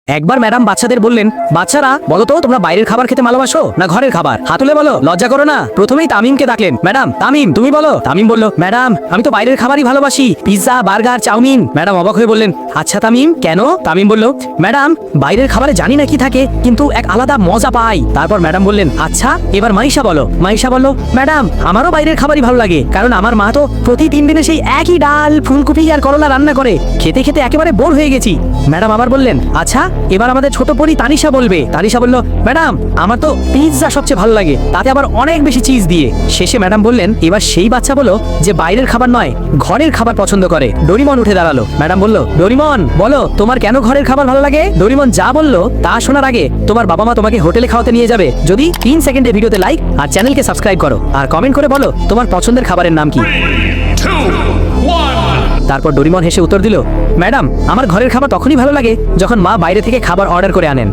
একবার ম্যাডাম বাচ্চাদের বললেন, বাচ্চারা বলো তো তোমরা বাইরের খাবার খেতে ভালোবাসো না ঘরের খাবার? হাত তুলে বলো, লজ্জা করো না। প্রথমেই তামিমকে ডাকলেন, ম্যাডাম তামিম তুমি বলো। তামিম বলল, ম্যাডাম আমি তো বাইরের খাবারই ভালোবাসি, পিৎজা বার্গার চাউমিন। ম্যাডাম অবাক হয়ে বললেন, আচ্ছা তামিম কেন? তামিম বলল, ম্যাডাম বাইরের খাবারে জানি না কি থাকে কিন্তু এক আলাদা মজা পাই। তারপর ম্যাডাম বললেন, আচ্ছা এবার মাইশা বলো। মাইশা বলল, ম্যাডাম আমারও বাইরের খাবারই ভালো লাগে, কারণ আমার মা তো প্রতি 3 দিনে সেই একই ডাল ফুলকপি আর করলা রান্না করে, খেতে খেতে একেবারে বোর হয়ে গেছি। ম্যাডাম আবার বললেন, আচ্ছা এবার আমাদের ছোট পরি তানিশা বলবে। তানিশা বলল, ম্যাডাম আমার তো পিৎজা সবচেয়ে ভালো লাগে, তাতে আবার অনেক বেশি চিজ দিয়ে। শেষে ম্যাডাম বললেন, এবার সেই বাচ্চা বলো যে বাইরের খাবার নয় ঘরের খাবার পছন্দ করে। ডোরিমন উঠে দাঁড়ালো। ম্যাডাম বলল, ডোরিমন বলো তোমার কেন ঘরের খাবার ভালো লাগে? ডোরিমন যা বললো তা শোনার আগে তোমার বাবা মা তোমাকে হোটেলে খাওয়াতে নিয়ে যাবে যদি 3 সেকেন্ডে ভিডিওতে লাইক আর চ্যানেলকে সাবস্ক্রাইব করো, আর কমেন্ট করে বলো তোমার পছন্দের খাবারের নাম কি। 3, 2, 1. তারপর ডোরিমন হেসে উত্তর দিল, ম্যাডাম আমার ঘরের খাবার তখনই ভালো লাগে যখন মা বাইরে থেকে খাবার অর্ডার করে আনেন।